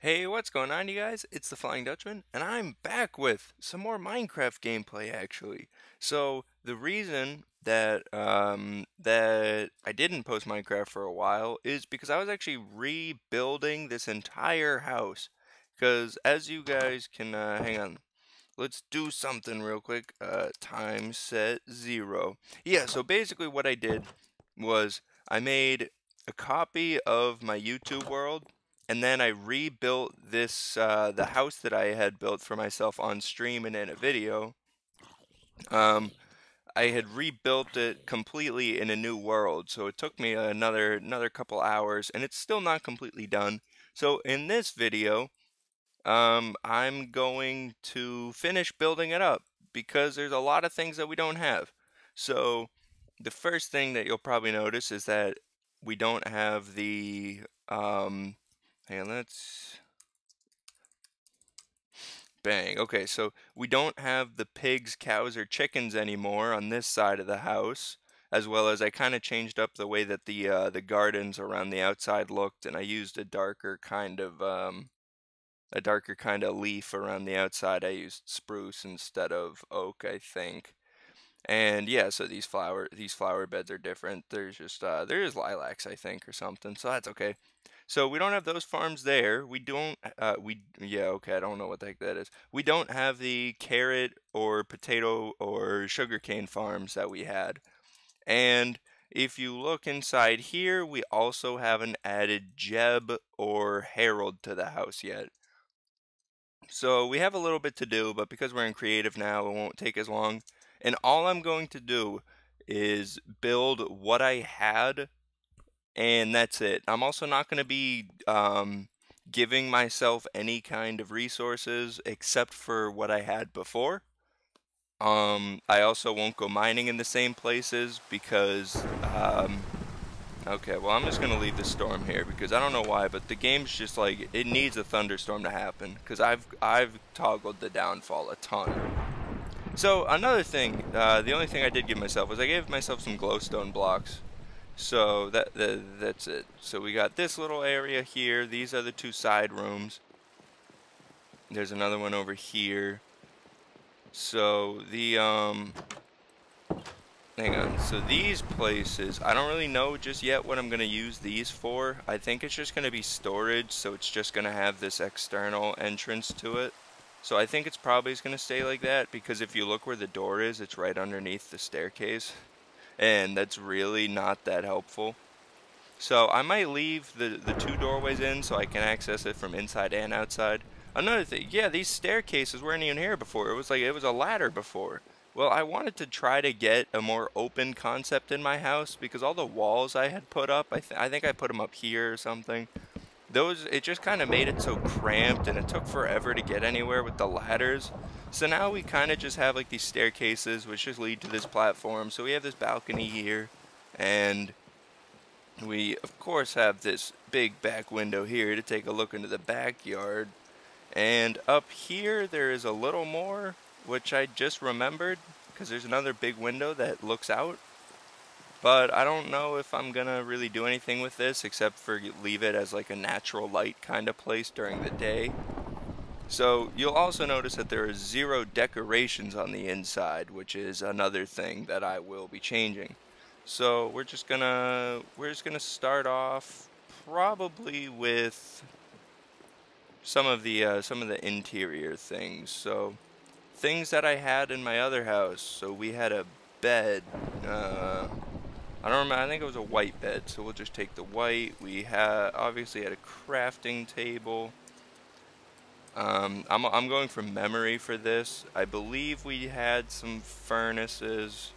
Hey, what's going on, you guys? It's the Flying Dutchman, and I'm back with some more Minecraft gameplay, actually. So, the reason that I didn't post Minecraft for a while is because I was actually rebuilding this entire house. Because, as you guys can, hang on, let's do something real quick. Time set 0. Yeah, so basically what I did was I made a copy of my YouTube world, and then I rebuilt the house that I had built for myself on stream and in a video. Um, I had rebuilt it completely in a new world, so it took me another couple hours, and it's still not completely done. So in this video, I'm going to finish building it up because there's a lot of things that we don't have. So the first thing that you'll probably notice is that we don't have the hang on, let's bang. Okay, so we don't have the pigs, cows, or chickens anymore on this side of the house, as well as I kind of changed up the way that the gardens around the outside looked, and I used a darker kind of leaf around the outside. I used spruce instead of oak, I think. And yeah, so these flower beds are different. There's lilacs, I think, or something. So that's okay. So we don't have those farms there. We don't we yeah, okay, I don't know what the heck that is. We don't have the carrot or potato or sugarcane farms that we had. And if you look inside here, we also haven't added Jeb or Harold to the house yet. So we have a little bit to do, but because we're in creative now, it won't take as long. And all I'm going to do is build what I had, and that's it. I'm also not going to be giving myself any kind of resources except for what I had before. I also won't go mining in the same places because okay, well, I'm just gonna leave the storm here because I don't know why, but the game's just like it needs a thunderstorm to happen because I've toggled the downfall a ton. So another thing, the only thing I did give myself was I gave myself some glowstone blocks. So that's it. So we got this little area here. These are the two side rooms. There's another one over here. So hang on, so these places, I don't really know just yet what I'm going to use these for. I think it's just going to be storage, so it's just going to have this external entrance to it. So I think it's probably going to stay like that, because if you look where the door is, it's right underneath the staircase. And that's really not that helpful. So I might leave the two doorways in so I can access it from inside and outside. Another thing, yeah, these staircases weren't even here before. It was like, it was a ladder before. Well, I wanted to try to get a more open concept in my house because all the walls I had put up, I think I put them up here or something. It just kind of made it so cramped and it took forever to get anywhere with the ladders. So now we kind of just have like these staircases which just lead to this platform. So we have this balcony here, and we of course have this big back window here to take a look into the backyard. And up here there is a little more, which I just remembered because there's another big window that looks out. But I don't know if I'm gonna really do anything with this except for leave it as like a natural light kind of place during the day. So you'll also notice that there is 0 decorations on the inside, which is another thing that I will be changing. So we're just gonna start off probably with some of the interior things. So things that I had in my other house. So we had a bed. I don't remember. I think it was a white bed. So we'll just take the white. We obviously had a crafting table. I'm going from memory for this. I believe we had some furnaces,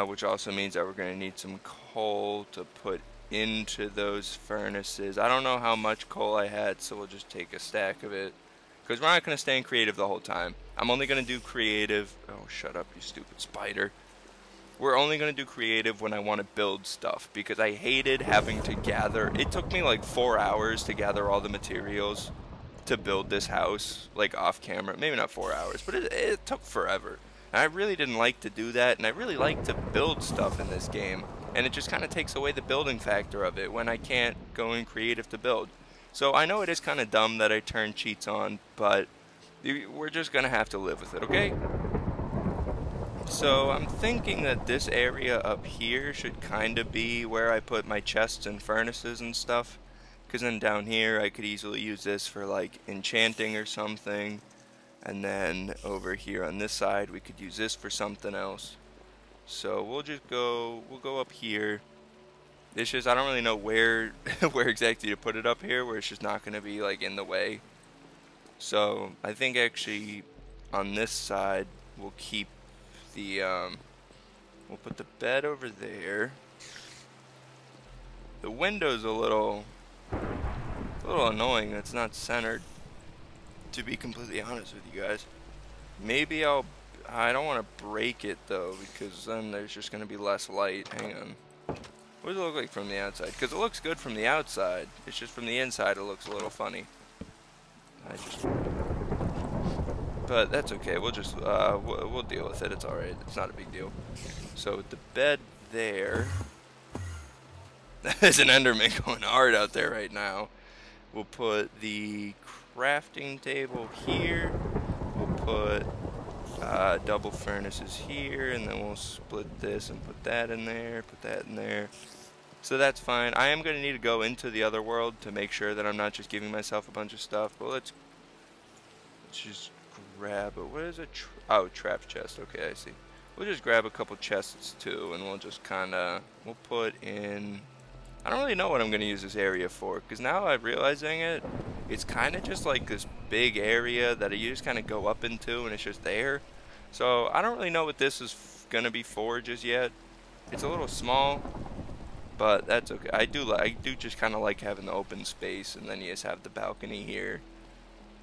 which also means that we're going to need some coal to put into those furnaces. I don't know how much coal I had, so we'll just take a stack of it. Because we're not going to stay in creative the whole time. I'm only going to do creative. Oh, shut up, you stupid spider. We're only going to do creative when I want to build stuff. Because I hated having to gather. It took me like 4 hours to gather all the materials to build this house. Like off camera. Maybe not 4 hours, but it took forever. And I really didn't like to do that. And I really like to build stuff in this game. And it just kind of takes away the building factor of it when I can't go in creative to build. So I know it is kind of dumb that I turn cheats on, but we're just gonna have to live with it, okay? So I'm thinking that this area up here should kind of be where I put my chests and furnaces and stuff. Because then down here I could easily use this for like enchanting or something. And then over here on this side we could use this for something else. So we'll go up here. It's just, I don't really know where, where exactly to put it up here, where it's just not going to be like in the way. So I think actually on this side we'll keep the, we'll put the bed over there. The window's a little annoying. It's not centered, to be completely honest with you guys. Maybe I don't want to break it though, because then there's just going to be less light. Hang on. What does it look like from the outside? Because it looks good from the outside. It's just from the inside it looks a little funny. But that's okay. We'll just we'll deal with it. It's all right. It's not a big deal. So with the bed there, there's an Enderman going hard out there right now. We'll put the crafting table here. We'll put double furnaces here, and then we'll split this and put that in there, put that in there. So that's fine. I am going to need to go into the other world to make sure that I'm not just giving myself a bunch of stuff. But let's just grab it. What is it? Oh, trap chest. Okay, I see. We'll just grab a couple chests too, and we'll just kind of, we'll put in, I don't really know what I'm going to use this area for, because now I'm realizing it, it's kind of just like this big area that you just kind of go up into, and it's just there. So I don't really know what this is going to be for just yet. It's a little small, but that's okay. I do just kind of like having the open space, and then you just have the balcony here.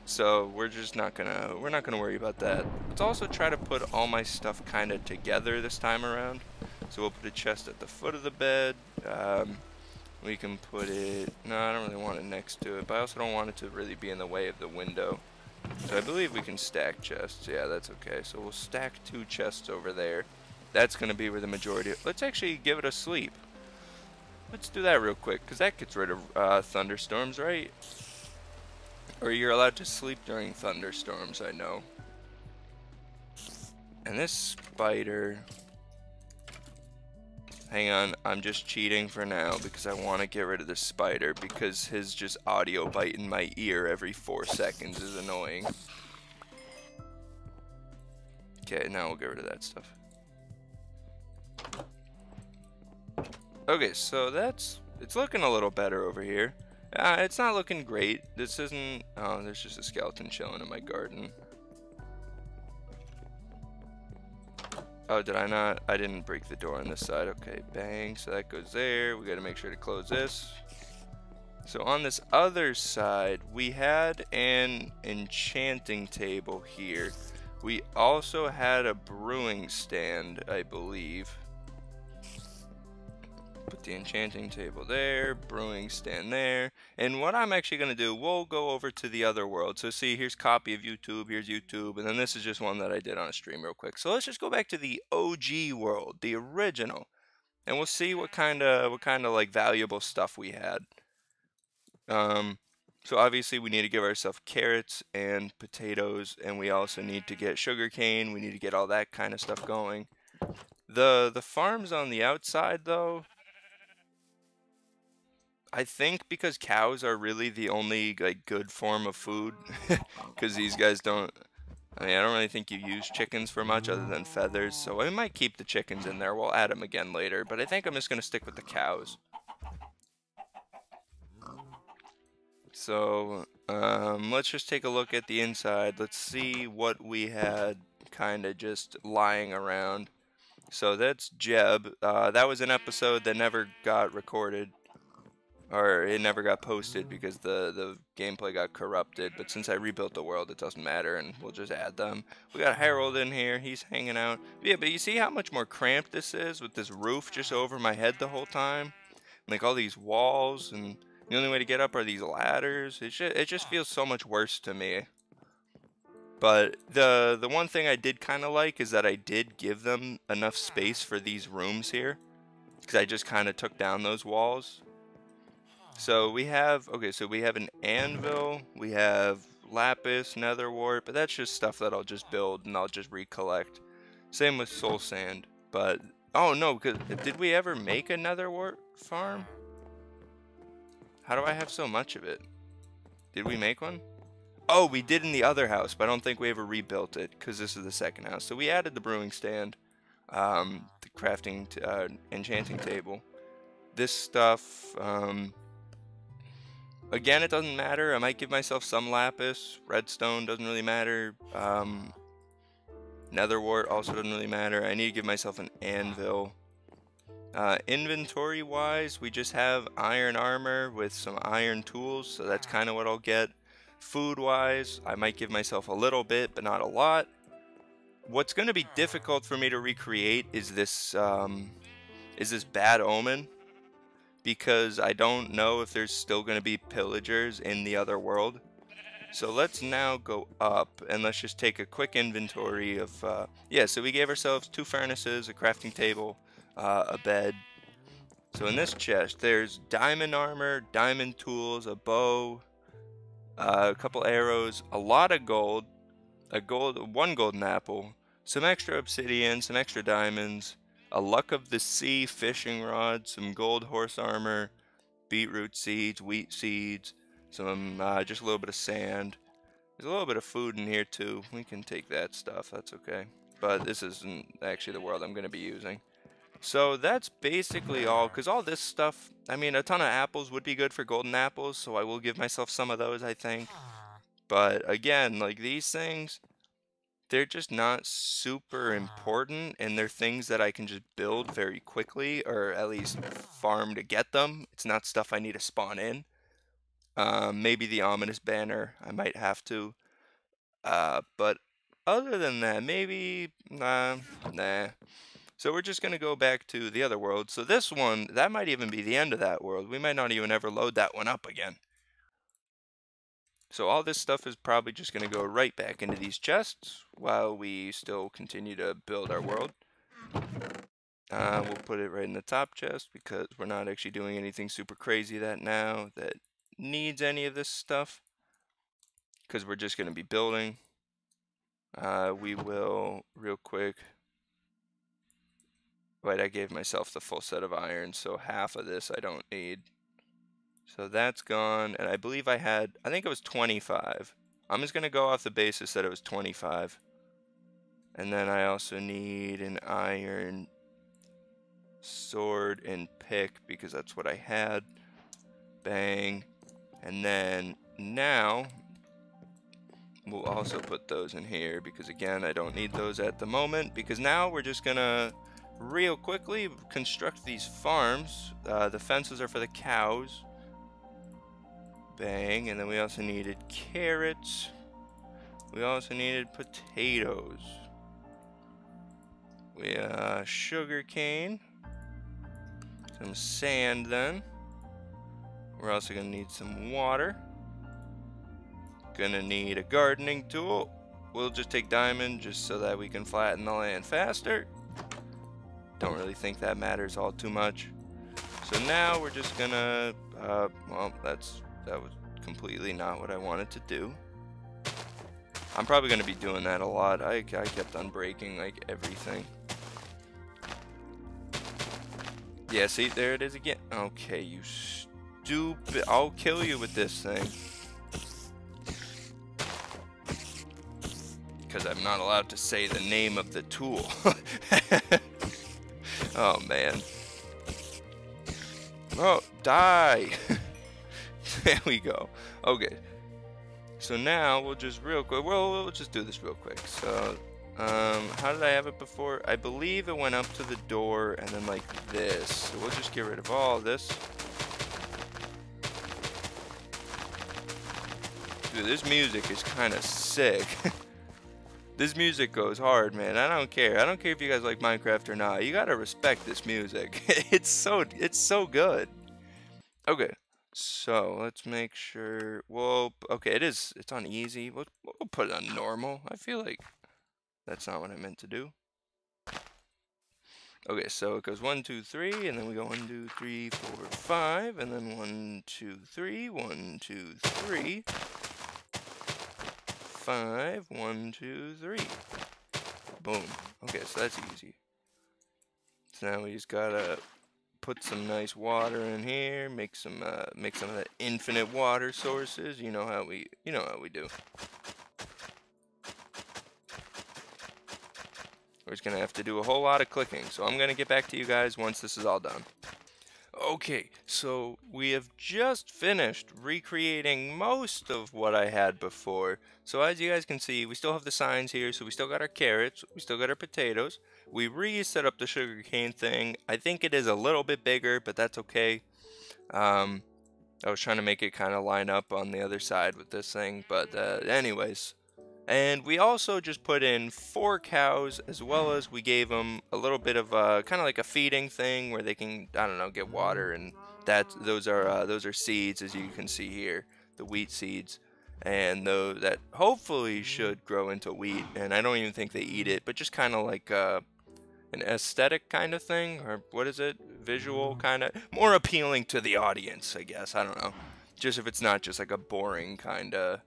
So we're not gonna worry about that. Let's also try to put all my stuff kind of together this time around. So we'll put a chest at the foot of the bed. We can put it, no, I don't really want it next to it, but I also don't want it to really be in the way of the window. So I believe we can stack chests. Yeah, that's okay. So we'll stack 2 chests over there. That's gonna be where the majority let's actually give it a sleep. Let's do that real quick, because that gets rid of thunderstorms, right? Or you're allowed to sleep during thunderstorms, I know. And this spider, hang on, I'm just cheating for now because I want to get rid of this spider, because his just audio bite in my ear every 4 seconds is annoying. Okay, now we'll get rid of that stuff. Okay, so it's looking a little better over here. It's not looking great. This isn't, oh, there's just a skeleton chilling in my garden. Oh, did I not? I didn't break the door on this side. Okay, bang. So that goes there. We got to make sure to close this. So on this other side, we had an enchanting table here. We also had a brewing stand, I believe. Put the enchanting table there, brewing stand there. And what I'm actually going to do, we'll go over to the other world. So see, here's copy of YouTube, here's YouTube, and then this is just one that I did on a stream real quick. So let's just go back to the OG world, the original. And we'll see what kind of like valuable stuff we had. So obviously we need to give ourselves carrots and potatoes, and we also need to get sugarcane. We need to get all that kind of stuff going. The farms on the outside though, I think because cows are really the only like good form of food, because these guys don't, I mean, I don't really think you use chickens for much other than feathers, so I might keep the chickens in there. We'll add them again later, but I think I'm just going to stick with the cows. So, let's just take a look at the inside. Let's see what we had kind of just lying around. So that's Jeb. That was an episode that never got recorded. Or it never got posted because the gameplay got corrupted. But since I rebuilt the world, it doesn't matter, and we'll just add them. We got Harold in here. He's hanging out. Yeah, but you see how much more cramped this is with this roof just over my head the whole time? Like all these walls, and the only way to get up are these ladders. It just feels so much worse to me. But the one thing I did kind of like is that I did give them enough space for these rooms here, because I just kind of took down those walls. So we have, okay, so we have an anvil, we have lapis, nether wart, but that's just stuff that I'll just build and I'll just recollect. Same with soul sand, but, oh no, because did we ever make a nether wart farm? How do I have so much of it? Did we make one? Oh, we did in the other house, but I don't think we ever rebuilt it because this is the second house. So we added the brewing stand, the crafting, enchanting table. This stuff, again, it doesn't matter. I might give myself some lapis. Redstone doesn't really matter. Nether wart also doesn't really matter. I need to give myself an anvil. Inventory wise, we just have iron armor with some iron tools, so that's kind of what I'll get. Food wise, I might give myself a little bit, but not a lot. What's going to be difficult for me to recreate is this bad omen, because I don't know if there's still going to be pillagers in the other world. So let's now go up and let's just take a quick inventory of, yeah, so we gave ourselves 2 furnaces, a crafting table, a bed. So in this chest, there's diamond armor, diamond tools, a bow, a couple arrows, a lot of gold, one golden apple, some extra obsidian, some extra diamonds, a luck of the sea fishing rod, some gold horse armor, beetroot seeds, wheat seeds, some just a little bit of sand. There's a little bit of food in here too. We can take that stuff, that's okay. But this isn't actually the world I'm going to be using. So that's basically all, because all this stuff, I mean, a ton of apples would be good for golden apples, so I will give myself some of those, I think. But again, like these things, they're just not super important, and they're things that I can just build very quickly, or at least farm to get them. It's not stuff I need to spawn in. Maybe the ominous banner, I might have to. But other than that, maybe, nah. So we're just going to go back to the other world. So this one, that might even be the end of that world. We might not even ever load that one up again. So all this stuff is probably just going to go right back into these chests while we still continue to build our world. We'll put it right in the top chest because we're not actually doing anything super crazy that needs any of this stuff. Because we're just going to be building. We will, real quick. Wait, I gave myself the full set of iron, so half of this I don't need. So that's gone, and I believe I think it was 25. I'm just going to go off the basis that it was 25. And then I also need an iron sword and pick, because that's what I had. Bang. And then now, we'll also put those in here, because again, I don't need those at the moment, because now we're just going to real quickly construct these farms. The fences are for the cows. Bang. And then we also needed carrots. We also needed potatoes. We sugar cane. Some sand then. We're also gonna need some water. Gonna need a gardening tool. We'll just take diamond just so that we can flatten the land faster. Don't really think that matters all too much. So now we're just gonna, well, that was completely not what I wanted to do. I'm probably gonna be doing that a lot. I kept on breaking like everything. Yeah, see, there it is again. Okay, you stupid. I'll kill you with this thing. Because I'm not allowed to say the name of the tool. Oh, man. Oh, die! There we go. Okay. So now we'll just real quick. Well, we'll just do this real quick. So, how did I have it before? I believe it went up to the door and then like this. So we'll just get rid of all this. Dude, this music is kind of sick. This music goes hard, man. I don't care. I don't care if you guys like Minecraft or not. You gotta respect this music. It's so good. Okay, so let's make sure. Well, okay, it's on easy. We'll put it on normal. I feel like that's not what I meant to do. Okay, so it goes 1, 2, 3, and then we go 1, 2, 3, 4, 5, and then 1, 2, 3, 1, 2, 3, 5, 1, 2, 3. Boom. Okay, so that's easy. So now we just gotta put some nice water in here, make some of that infinite water sources. You know how we do. We're just gonna have to do a whole lot of clicking. So I'm gonna get back to you guys once this is all done. Okay, so we have just finished recreating most of what I had before. So as you guys can see, we still have the signs here, so we still got our carrots, we still got our potatoes. We reset up the sugarcane thing. I think it is a little bit bigger, but that's okay. I was trying to make it kind of line up on the other side with this thing, but anyways. And we also just put in 4 cows, as well as we gave them a little bit of kind of like a feeding thing where they can, I don't know, get water, and those are seeds, as you can see here, the wheat seeds, and that hopefully should grow into wheat. And I don't even think they eat it, but just kind of like an aesthetic kind of thing, or what is it? Visual kind of, more appealing to the audience, I guess. I don't know. Just if it's not just like a boring kind of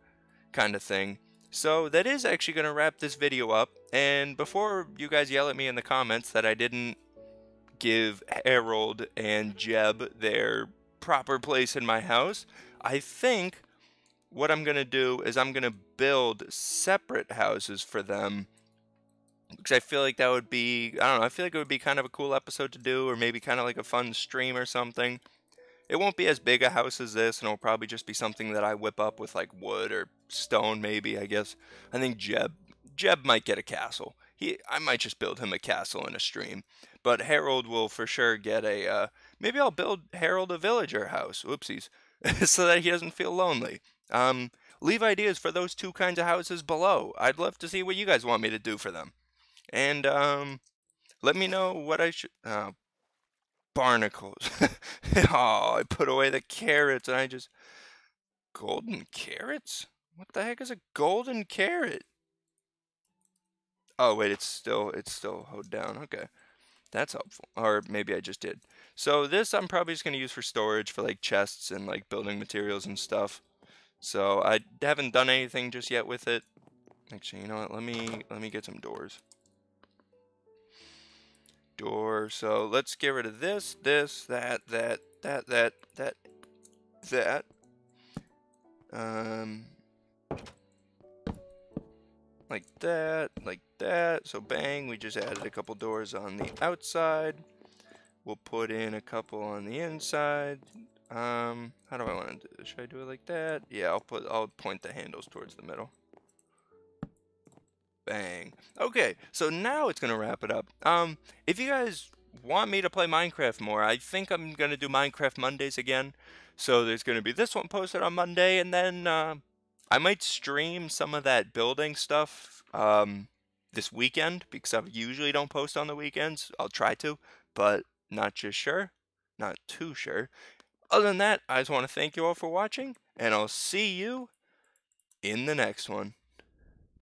thing. So that is actually going to wrap this video up. And before you guys yell at me in the comments that I didn't give Harold and Jeb their proper place in my house, I think what I'm going to do is I'm going to build separate houses for them. Because I feel like that would be, I don't know, I feel like it would be kind of a cool episode to do, or maybe kind of like a fun stream or something. It won't be as big a house as this, and it'll probably just be something that I whip up with like wood or stone, maybe, I guess. I think Jeb might get a castle. I might just build him a castle in a stream. But Harold will for sure get maybe I'll build Harold a villager house. Whoopsies. So that he doesn't feel lonely. Leave ideas for those 2 kinds of houses below. I'd love to see what you guys want me to do for them. And let me know what I should. Barnacles. Oh, I put away the carrots and I just. Golden carrots? What the heck is a golden carrot? Oh, wait, it's still hoed down. Okay. That's helpful. Or maybe I just did. So this I'm probably just going to use for storage for like chests and like building materials and stuff. So I haven't done anything just yet with it. Actually, you know what? Let me get some doors. So let's get rid of this, that. Like that. So bang, we just added a couple doors on the outside. We'll put in a couple on the inside. How do I want to do this? Should I do it like that? Yeah, I'll point the handles towards the middle. Bang. Okay, so now it's gonna wrap it up. If you guys want me to play Minecraft more, I think I'm gonna do Minecraft Mondays again. So there's gonna be this one posted on Monday, and then I might stream some of that building stuff this weekend, because I usually don't post on the weekends. I'll try to, but not too sure. Other than that, I just want to thank you all for watching, and I'll see you in the next one.